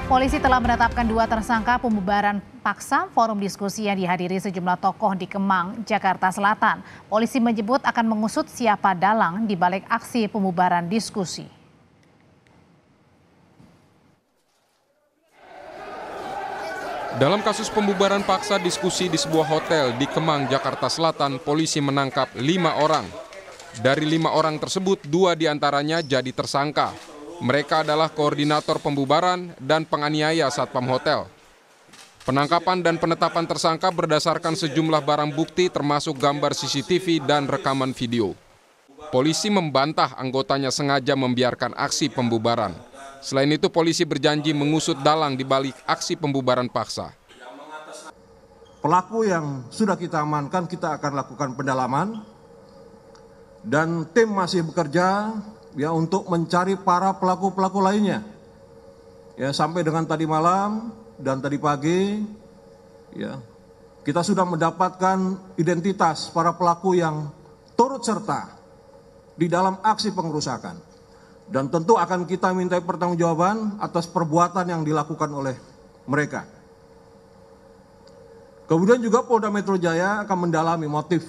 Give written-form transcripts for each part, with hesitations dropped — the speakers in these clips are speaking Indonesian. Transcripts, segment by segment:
Polisi telah menetapkan 2 tersangka pembubaran paksa forum diskusi yang dihadiri sejumlah tokoh di Kemang, Jakarta Selatan. Polisi menyebut akan mengusut siapa dalang di balik aksi pembubaran diskusi. Dalam kasus pembubaran paksa diskusi di sebuah hotel di Kemang, Jakarta Selatan, polisi menangkap 5 orang. Dari 5 orang tersebut, 2 diantaranya jadi tersangka. Mereka adalah koordinator pembubaran dan penganiaya satpam hotel. Penangkapan dan penetapan tersangka berdasarkan sejumlah barang bukti termasuk gambar CCTV dan rekaman video. Polisi membantah anggotanya sengaja membiarkan aksi pembubaran. Selain itu, polisi berjanji mengusut dalang di balik aksi pembubaran paksa. Pelaku yang sudah kita amankan, kita akan lakukan pendalaman. Dan tim masih bekerja ya untuk mencari para pelaku-pelaku lainnya. Ya, sampai dengan tadi malam dan tadi pagi ya, kita sudah mendapatkan identitas para pelaku yang turut serta di dalam aksi pengerusakan. Dan tentu akan kita minta pertanggungjawaban atas perbuatan yang dilakukan oleh mereka. Kemudian juga Polda Metro Jaya akan mendalami motif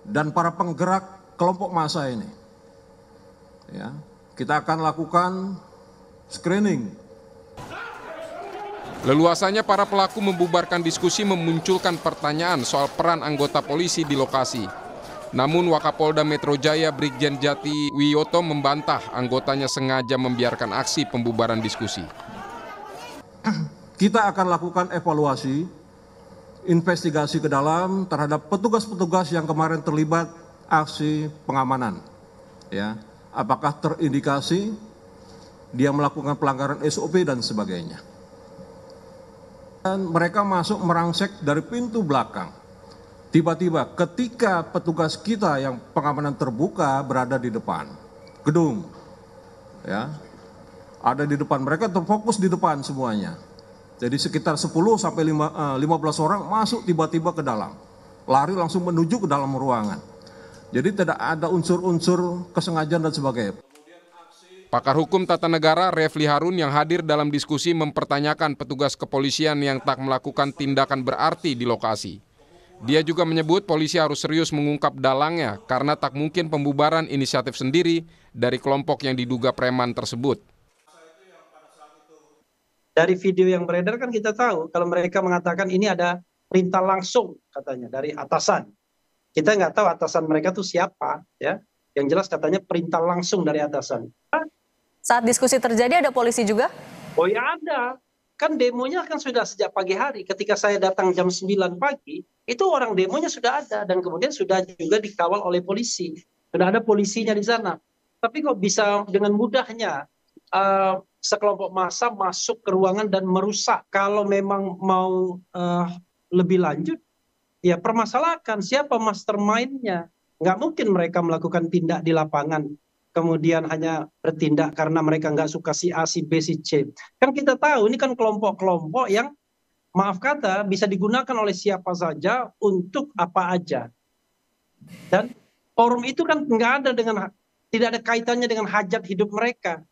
dan para penggerak kelompok massa ini. Ya, kita akan lakukan screening. Leluasannya para pelaku membubarkan diskusi memunculkan pertanyaan soal peran anggota polisi di lokasi. Namun Wakapolda Metro Jaya Brigjen Jati Wiyoto membantah anggotanya sengaja membiarkan aksi pembubaran diskusi. Kita akan lakukan evaluasi, investigasi ke dalam terhadap petugas-petugas yang kemarin terlibat aksi pengamanan. Ya. Apakah terindikasi dia melakukan pelanggaran SOP dan sebagainya. Dan mereka masuk merangsek dari pintu belakang. Tiba-tiba ketika petugas kita yang pengamanan terbuka berada di depan gedung, ya, ada di depan, mereka terfokus di depan semuanya. Jadi sekitar 10 sampai 15 orang masuk tiba-tiba ke dalam, lari langsung menuju ke dalam ruangan. Jadi tidak ada unsur-unsur kesengajaan dan sebagainya. Pakar Hukum Tata Negara Refli Harun yang hadir dalam diskusi mempertanyakan petugas kepolisian yang tak melakukan tindakan berarti di lokasi. Dia juga menyebut polisi harus serius mengungkap dalangnya karena tak mungkin pembubaran inisiatif sendiri dari kelompok yang diduga preman tersebut. Dari video yang beredar kan kita tahu kalau mereka mengatakan ini ada perintah langsung katanya dari atasan. Kita nggak tahu atasan mereka tuh siapa, ya. Yang jelas katanya perintah langsung dari atasan. Saat diskusi terjadi ada polisi juga? Oh ya ada. Kan demonya kan sudah sejak pagi hari. Ketika saya datang jam 9 pagi, itu orang demonya sudah ada. Dan kemudian sudah juga dikawal oleh polisi. Sudah ada polisinya di sana. Tapi kok bisa dengan mudahnya sekelompok massa masuk ke ruangan dan merusak. Kalau memang mau lebih lanjut, ya permasalahkan siapa mastermind-nya. Nggak mungkin mereka melakukan tindak di lapangan, kemudian hanya bertindak karena mereka nggak suka si A, si B, si C. Kan kita tahu ini kan kelompok-kelompok yang maaf kata bisa digunakan oleh siapa saja untuk apa aja. Dan forum itu kan tidak ada kaitannya dengan hajat hidup mereka.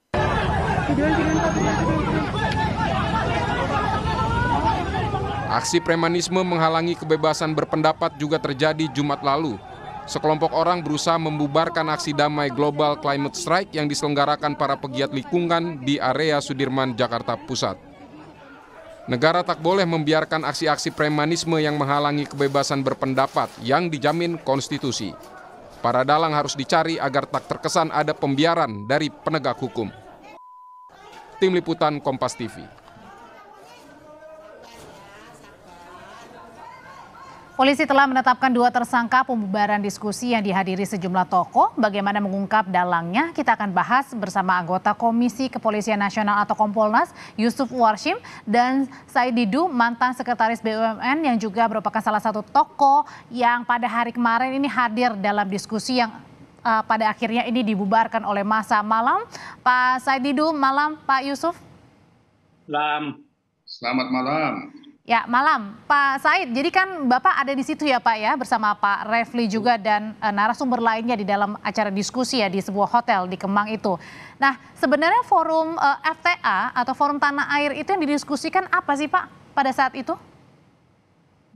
Aksi premanisme menghalangi kebebasan berpendapat juga terjadi Jumat lalu. Sekelompok orang berusaha membubarkan aksi damai Global Climate Strike yang diselenggarakan para pegiat lingkungan di area Sudirman, Jakarta Pusat. Negara tak boleh membiarkan aksi-aksi premanisme yang menghalangi kebebasan berpendapat yang dijamin konstitusi. Para dalang harus dicari agar tak terkesan ada pembiaran dari penegak hukum. Tim Liputan Kompas TV. Polisi telah menetapkan 2 tersangka pembubaran diskusi yang dihadiri sejumlah tokoh. Bagaimana mengungkap dalangnya, kita akan bahas bersama anggota Komisi Kepolisian Nasional atau Kompolnas, Yusuf Warshim, dan Said Didu, mantan Sekretaris BUMN yang juga merupakan salah satu tokoh yang pada hari kemarin ini hadir dalam diskusi yang pada akhirnya ini dibubarkan oleh massa. Malam, Pak Said Didu, malam Pak Yusuf. Selamat malam. Ya, malam Pak Said. Jadi kan Bapak ada di situ ya Pak ya, bersama Pak Refli juga dan narasumber lainnya di dalam acara diskusi ya di sebuah hotel di Kemang itu. Nah, sebenarnya forum FTA atau forum tanah air itu yang didiskusikan apa sih Pak pada saat itu?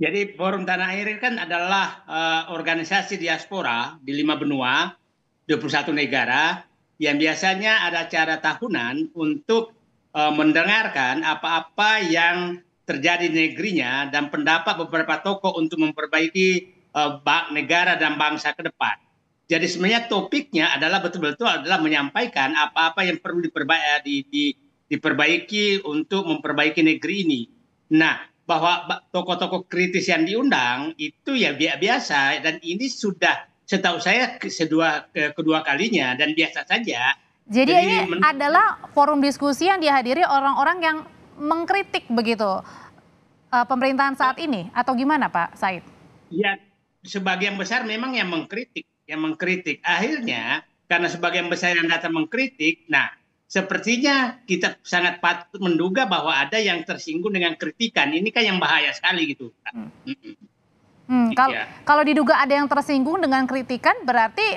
Jadi Forum Tanah Air kan adalah organisasi diaspora di 5 benua, 21 negara, yang biasanya ada acara tahunan untuk mendengarkan apa-apa yang terjadi di negerinya dan pendapat beberapa tokoh untuk memperbaiki negara dan bangsa ke depan. Jadi sebenarnya topiknya adalah betul-betul adalah menyampaikan apa-apa yang perlu diperbaiki untuk memperbaiki negeri ini. Nah, bahwa tokoh-tokoh kritis yang diundang itu ya biasa, dan ini sudah setahu saya kedua kalinya dan biasa saja. Jadi ini adalah forum diskusi yang dihadiri orang-orang yang mengkritik begitu pemerintahan saat ini atau gimana Pak Said? Ya, sebagian besar memang yang mengkritik. Akhirnya karena sebagian besar yang datang mengkritik, nah sepertinya kita sangat patut menduga bahwa ada yang tersinggung dengan kritikan. Ini kan yang bahaya sekali gitu. Kalau diduga ada yang tersinggung dengan kritikan, berarti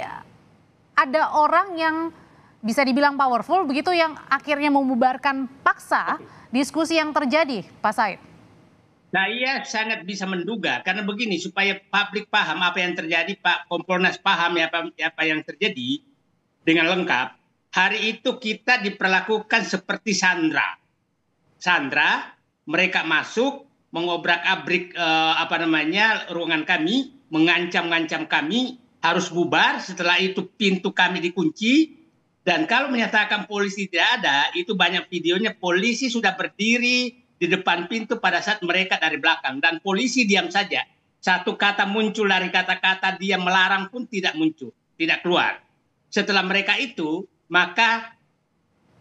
ada orang yang bisa dibilang powerful begitu yang akhirnya membubarkan paksa diskusi yang terjadi, Pak Said. Saya sangat bisa menduga karena begini, supaya publik paham apa yang terjadi, Pak Kompolnas paham ya apa yang terjadi dengan lengkap. Hari itu kita diperlakukan seperti sandra. Mereka masuk, mengobrak-abrik ruangan kami, mengancam-ngancam kami harus bubar. Setelah itu pintu kami dikunci, dan kalau menyatakan polisi tidak ada, itu banyak videonya polisi sudah berdiri di depan pintu pada saat mereka dari belakang, dan polisi diam saja. Satu kata muncul dari kata-kata dia melarang pun tidak muncul, tidak keluar. Setelah mereka itu, maka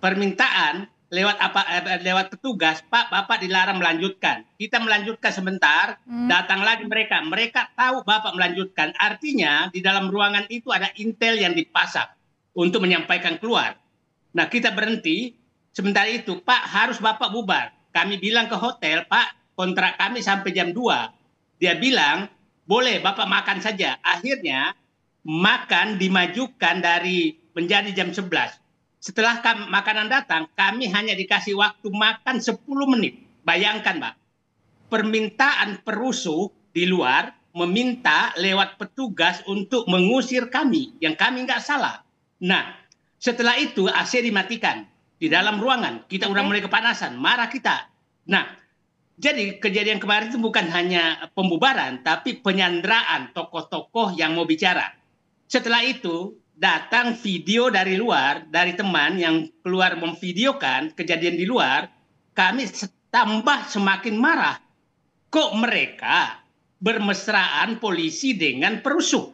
permintaan lewat petugas, Pak, Bapak dilarang melanjutkan. Kita melanjutkan sebentar, datang lagi mereka tahu Bapak melanjutkan. Artinya di dalam ruangan itu ada intel yang dipasang untuk menyampaikan keluar. Nah, kita berhenti, sebentar itu, Pak, harus Bapak bubar. Kami bilang ke hotel, Pak, kontrak kami sampai jam 2. Dia bilang, boleh Bapak makan saja. Akhirnya makan dimajukan dari menjadi jam 11. Setelah makanan datang, kami hanya dikasih waktu makan 10 menit. Bayangkan, Pak. Permintaan perusuh di luar meminta lewat petugas untuk mengusir kami, yang kami nggak salah. Nah, setelah itu AC dimatikan di dalam ruangan. Kita udah mulai kepanasan, marah kita. Nah, jadi kejadian kemarin itu bukan hanya pembubaran, tapi penyanderaan tokoh-tokoh yang mau bicara. Setelah itu datang video dari luar, dari teman yang keluar memvideokan kejadian di luar, kami tambah semakin marah. Kok mereka bermesraan polisi dengan perusuh?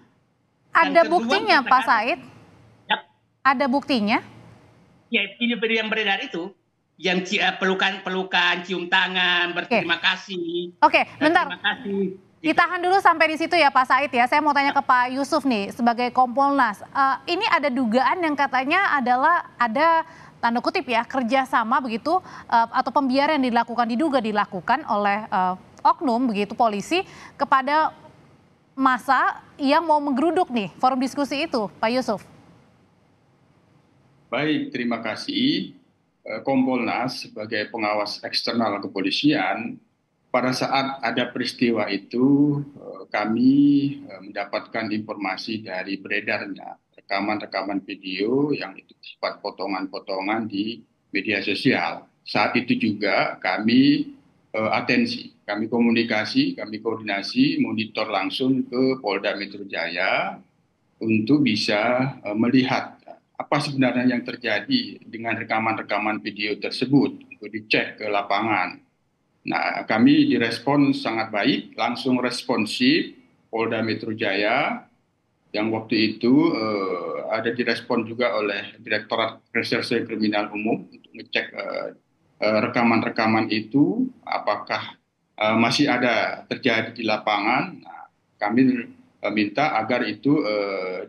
Ada buktinya Pak Said? Ya. Ada buktinya? Ya, video yang beredar itu, yang pelukan, cium tangan, berterima kasih. Oke, bentar. Terima kasih. Ditahan dulu sampai di situ ya Pak Said ya. Saya mau tanya ke Pak Yusuf nih sebagai Kompolnas. Ini ada dugaan yang katanya adalah ada tanda kutip ya kerjasama begitu atau pembiaran yang diduga dilakukan oleh oknum begitu polisi kepada massa yang mau menggeruduk nih forum diskusi itu, Pak Yusuf. Baik, terima kasih. Kompolnas sebagai pengawas eksternal kepolisian, pada saat ada peristiwa itu kami mendapatkan informasi dari beredarnya rekaman-rekaman video yang itu sifat potongan-potongan di media sosial. Saat itu juga kami atensi, kami komunikasi, kami koordinasi, monitor langsung ke Polda Metro Jaya untuk bisa melihat apa sebenarnya yang terjadi dengan rekaman-rekaman video tersebut untuk dicek ke lapangan. Nah, kami direspon sangat baik, langsung responsif Polda Metro Jaya yang waktu itu ada direspon juga oleh Direktorat Reserse Kriminal Umum untuk ngecek rekaman-rekaman itu apakah masih ada terjadi di lapangan. Nah, kami minta agar itu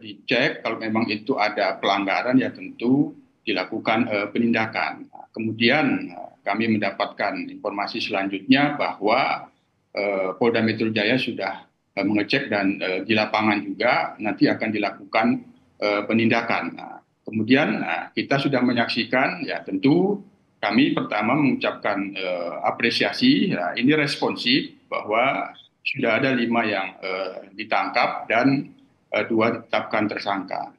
dicek, kalau memang itu ada pelanggaran ya tentu dilakukan penindakan. Nah, kemudian kami mendapatkan informasi selanjutnya bahwa Polda Metro Jaya sudah mengecek dan di lapangan juga nanti akan dilakukan penindakan. Nah, kemudian kita sudah menyaksikan, ya tentu kami pertama mengucapkan apresiasi, ya, ini responsif bahwa sudah ada 5 yang ditangkap dan 2 ditetapkan tersangka.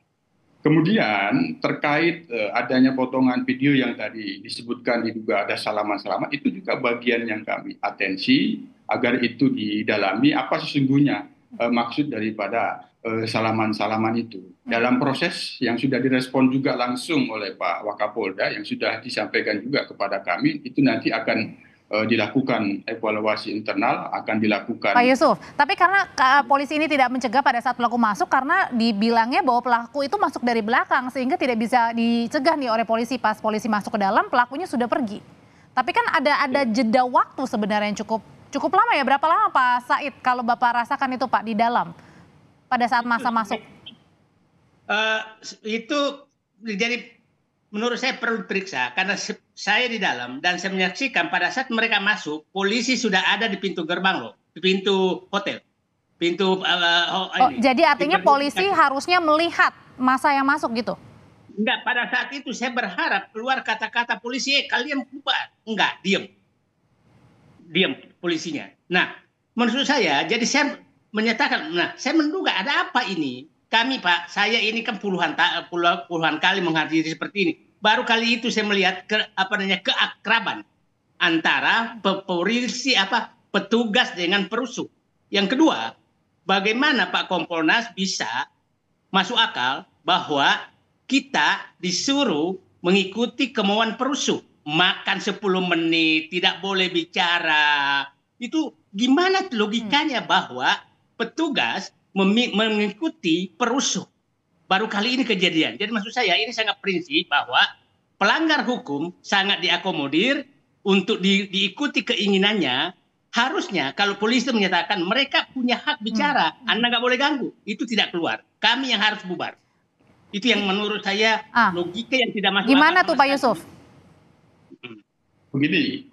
Kemudian terkait adanya potongan video yang tadi disebutkan diduga ada salaman-salaman, itu juga bagian yang kami atensi agar itu didalami apa sesungguhnya maksud daripada salaman-salaman itu. Dalam proses yang sudah direspon juga langsung oleh Pak Wakapolda yang sudah disampaikan juga kepada kami, itu nanti akan dilakukan evaluasi internal, akan dilakukan. Pak Yusuf, tapi karena polisi ini tidak mencegah pada saat pelaku masuk karena dibilangnya bahwa pelaku itu masuk dari belakang sehingga tidak bisa dicegah nih oleh polisi. Pas polisi masuk ke dalam, pelakunya sudah pergi. Tapi kan ada jeda waktu sebenarnya yang cukup lama ya. Berapa lama Pak Said kalau Bapak rasakan itu Pak di dalam pada saat masa masuk? Itu jadi menurut saya perlu diperiksa karena saya di dalam dan saya menyaksikan pada saat mereka masuk, polisi sudah ada di pintu gerbang loh, di pintu hotel, pintu. Jadi artinya polisi harusnya melihat masa yang masuk gitu? Enggak, pada saat itu saya berharap keluar kata-kata polisi, kalian bubar. Enggak, diam polisinya. Nah, menurut saya, jadi saya menyatakan, nah saya menduga ada apa ini? Kami Pak, saya ini kan puluhan kali menghadiri seperti ini. Baru kali itu saya melihat keakraban antara polisi petugas dengan perusuh. Yang kedua, bagaimana Pak Kompolnas bisa masuk akal bahwa kita disuruh mengikuti kemauan perusuh, makan 10 menit, tidak boleh bicara. Itu gimana logikanya bahwa petugas mengikuti perusuh. Baru kali ini kejadian. Jadi maksud saya ini sangat prinsip bahwa pelanggar hukum sangat diakomodir untuk diikuti keinginannya. Harusnya kalau polisi menyatakan mereka punya hak bicara, Anda nggak boleh ganggu, itu tidak keluar. Kami yang harus bubar. Itu yang menurut saya logika yang tidak masuk akal. Gimana tuh Pak Yusuf? Begini,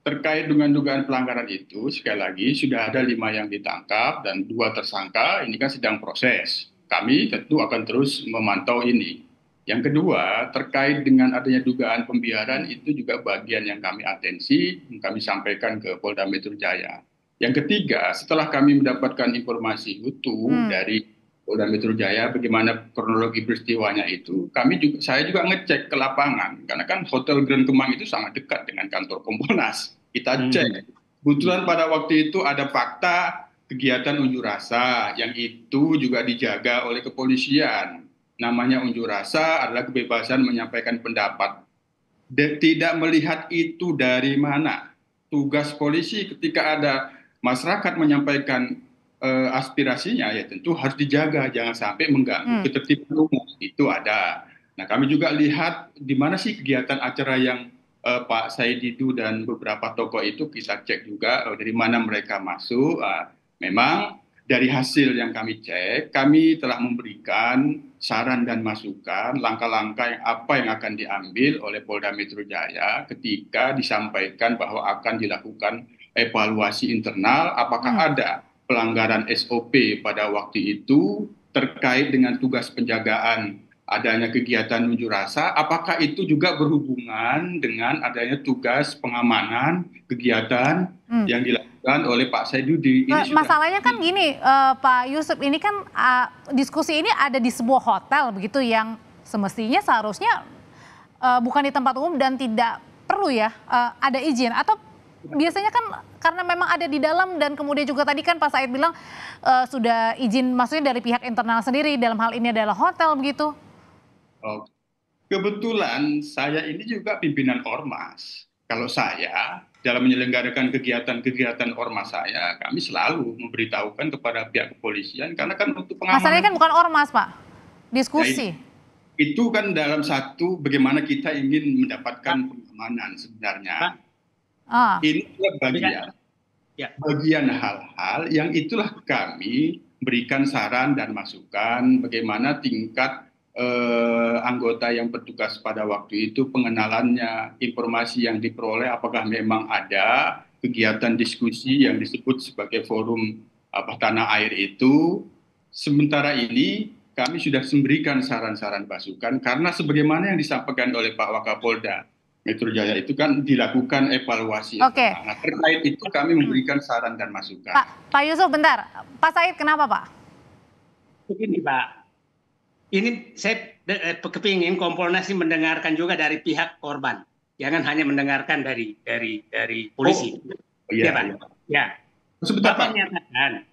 terkait dengan dugaan pelanggaran itu, sekali lagi sudah ada 5 yang ditangkap dan 2 tersangka, ini kan sedang proses. Kami tentu akan terus memantau ini. Yang kedua, terkait dengan adanya dugaan pembiaran, itu juga bagian yang kami atensi, yang kami sampaikan ke Polda Metro Jaya. Yang ketiga, setelah kami mendapatkan informasi utuh dari Polda Metro Jaya, bagaimana kronologi peristiwanya itu, saya juga ngecek ke lapangan, karena kan Hotel Grand Kemang itu sangat dekat dengan kantor Kompolnas. Kita cek, kebetulan pada waktu itu ada fakta kegiatan unjuk rasa yang itu juga dijaga oleh kepolisian. Namanya unjuk rasa adalah kebebasan menyampaikan pendapat. Tidak melihat itu dari mana. Tugas polisi ketika ada masyarakat menyampaikan aspirasinya, ya tentu harus dijaga, jangan sampai mengganggu ketertiban umum. Itu ada. Nah, kami juga lihat di mana sih kegiatan acara yang Pak Said Didu dan beberapa tokoh itu kita cek juga dari mana mereka masuk. Memang dari hasil yang kami cek, kami telah memberikan saran dan masukan langkah-langkah apa yang akan diambil oleh Polda Metro Jaya ketika disampaikan bahwa akan dilakukan evaluasi internal apakah ada pelanggaran SOP pada waktu itu terkait dengan tugas penjagaan adanya kegiatan unjuk rasa, apakah itu juga berhubungan dengan adanya tugas pengamanan kegiatan yang dilakukan oleh Pak Saidudi. Masalahnya kan gini, Pak Yusuf, ini kan diskusi ini ada di sebuah hotel begitu yang semestinya seharusnya bukan di tempat umum dan tidak perlu ya ada izin, atau biasanya kan karena memang ada di dalam dan kemudian juga tadi kan Pak Said bilang sudah izin maksudnya dari pihak internal sendiri, dalam hal ini adalah hotel begitu. Kebetulan saya ini juga pimpinan ormas. Kalau saya dalam menyelenggarakan kegiatan-kegiatan ormas saya, kami selalu memberitahukan kepada pihak kepolisian karena kan untuk pengamanan. Masalahnya kan bukan ormas, Pak. Diskusi. Ya, itu kan dalam satu bagaimana kita ingin mendapatkan pengamanan sebenarnya. Ini bagian hal-hal yang itulah kami berikan saran dan masukan bagaimana tingkat anggota yang bertugas pada waktu itu, pengenalannya, informasi yang diperoleh, apakah memang ada kegiatan diskusi yang disebut sebagai forum tanah air itu. Sementara ini kami sudah memberikan saran-saran masukan karena sebagaimana yang disampaikan oleh Pak Wakapolda Metro Jaya itu kan dilakukan evaluasi. Oke. Nah, terkait itu kami memberikan saran dan masukan. Pak Yusuf, bentar. Pak Said, kenapa Pak? Begini Pak, ini saya kepingin Kompolnas ini mendengarkan juga dari pihak korban, jangan hanya mendengarkan dari polisi. Iya, Pak. Ya. Sebentar Pak. Menyatakan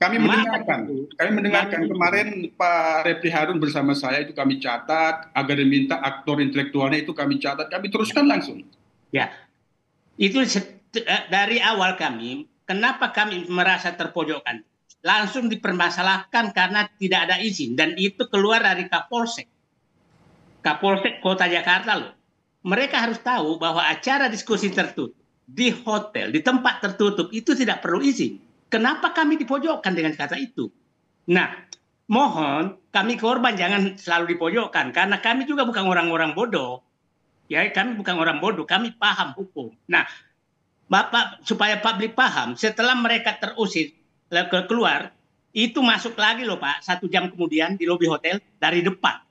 Kami mendengarkan kemarin Pak Refli Harun bersama saya itu kami catat, agar diminta aktor intelektualnya itu kami catat, kami teruskan langsung. Ya, itu dari awal kenapa kami merasa terpojokkan? Langsung dipermasalahkan karena tidak ada izin dan itu keluar dari Kapolsek Kota Jakarta loh. Mereka harus tahu bahwa acara diskusi tertutup di hotel, di tempat tertutup itu tidak perlu izin. Kenapa kami dipojokkan dengan kata itu? Nah, mohon kami korban jangan selalu dipojokkan karena kami juga bukan orang-orang bodoh. Ya, kami bukan orang bodoh, kami paham hukum. Nah, Bapak supaya publik paham, setelah mereka terusir keluar, itu masuk lagi loh Pak, 1 jam kemudian di lobi hotel dari depan.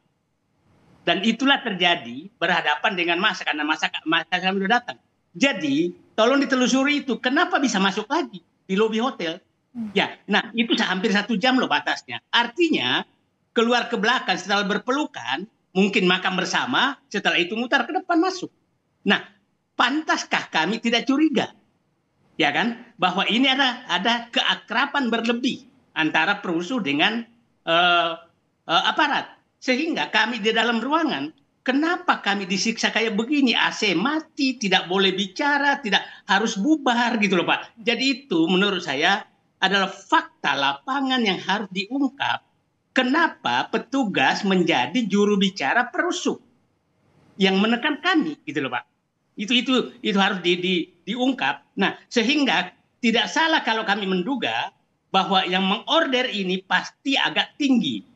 Dan itulah terjadi berhadapan dengan massa karena massa kami sudah datang. Jadi, tolong ditelusuri itu, kenapa bisa masuk lagi di lobi hotel? Ya, nah itu hampir 1 jam loh batasnya. Artinya keluar ke belakang setelah berpelukan, mungkin makan bersama, setelah itu mutar ke depan masuk. Nah, pantaskah kami tidak curiga, ya kan, bahwa ini ada keakraban berlebih antara perusuh dengan aparat, sehingga kami di dalam ruangan. Kenapa kami disiksa kayak begini? AC mati, tidak boleh bicara, tidak harus bubar gitu loh Pak. Jadi itu menurut saya adalah fakta lapangan yang harus diungkap. Kenapa petugas menjadi juru bicara perusuh yang menekan kami gitu loh Pak. Itu harus diungkap. Nah, sehingga tidak salah kalau kami menduga bahwa yang mengorder ini pasti agak tinggi.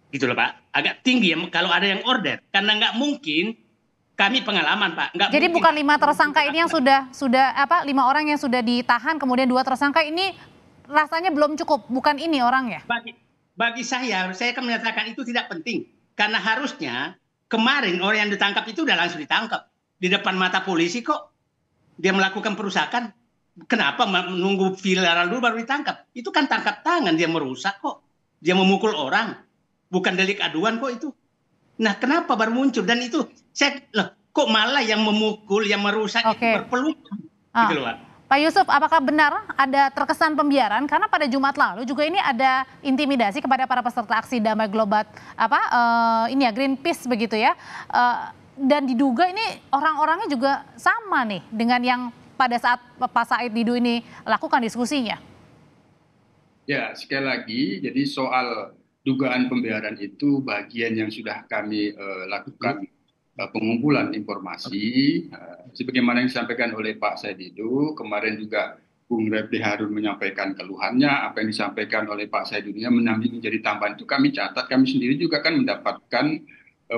Gitu loh Pak, agak tinggi ya kalau ada yang order, karena nggak mungkin kami pengalaman Pak. Jadi bukan 5 tersangka ini yang sudah 5 orang yang sudah ditahan, kemudian 2 tersangka ini rasanya belum cukup, bukan ini orangnya. Bagi saya akan menyatakan itu tidak penting, karena harusnya kemarin orang yang ditangkap itu udah langsung ditangkap di depan mata polisi kok. Dia melakukan perusakan, kenapa menunggu viral dulu baru ditangkap? Itu kan tangkap tangan, dia merusak kok, dia memukul orang. Bukan delik aduan kok itu. Nah, kenapa baru muncul? Dan itu kok malah yang memukul, yang merusak itu berpelukan. Gitu loh, Pak. Pak Yusuf, apakah benar ada terkesan pembiaran? Karena pada Jumat lalu juga ini ada intimidasi kepada para peserta aksi damai global Greenpeace begitu ya. Dan diduga ini orang-orangnya juga sama nih dengan yang pada saat Pak Said Didu ini lakukan diskusinya. Ya, sekali lagi, jadi soal dugaan pembiaran itu bagian yang sudah kami lakukan pengumpulan informasi sebagaimana yang disampaikan oleh Pak Said Didu. Kemarin juga Bung Refli Harun menyampaikan keluhannya, apa yang disampaikan oleh Pak Said Didu menjadi tambahan itu kami catat. Kami sendiri juga kan mendapatkan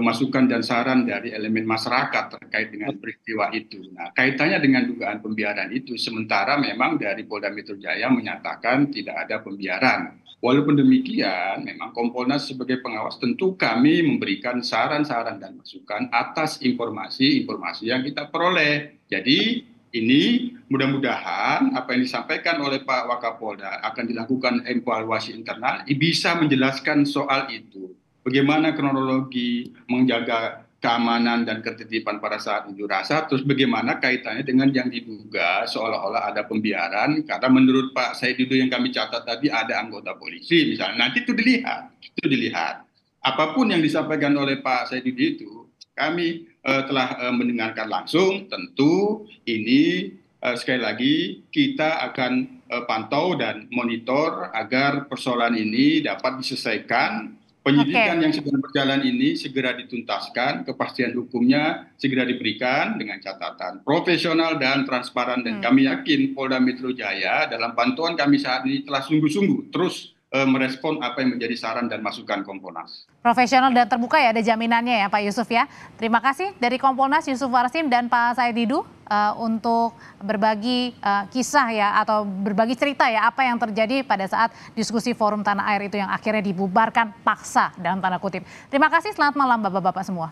masukan dan saran dari elemen masyarakat terkait dengan peristiwa itu. Nah, kaitannya dengan dugaan pembiaran itu, sementara memang dari Polda Metro Jaya menyatakan tidak ada pembiaran. Walaupun demikian, memang Kompolnas sebagai pengawas tentu kami memberikan saran-saran dan masukan atas informasi-informasi yang kita peroleh. Jadi ini mudah-mudahan apa yang disampaikan oleh Pak Wakapolda akan dilakukan evaluasi internal bisa menjelaskan soal itu. Bagaimana kronologi menjaga keamanan dan ketertiban pada saat unjuk rasa, terus bagaimana kaitannya dengan yang diduga seolah-olah ada pembiaran, karena menurut Pak Said Didu yang kami catat tadi ada anggota polisi misalnya, nanti itu dilihat. Apapun yang disampaikan oleh Pak Said Didu itu, kami telah mendengarkan langsung, tentu ini sekali lagi kita akan pantau dan monitor agar persoalan ini dapat diselesaikan. Penyidikan yang sedang berjalan ini segera dituntaskan, kepastian hukumnya segera diberikan dengan catatan profesional dan transparan. Dan kami yakin Polda Metro Jaya dalam pantauan kami saat ini telah sungguh-sungguh terus merespon apa yang menjadi saran dan masukan Kompolnas. Profesional dan terbuka ya, ada jaminannya ya Pak Yusuf ya. Terima kasih dari Kompolnas Yusuf Warsim dan Pak Said Didu untuk berbagi kisah ya atau berbagi cerita ya apa yang terjadi pada saat diskusi Forum Tanah Air itu yang akhirnya dibubarkan paksa dalam tanda kutip. Terima kasih, selamat malam Bapak-bapak semua.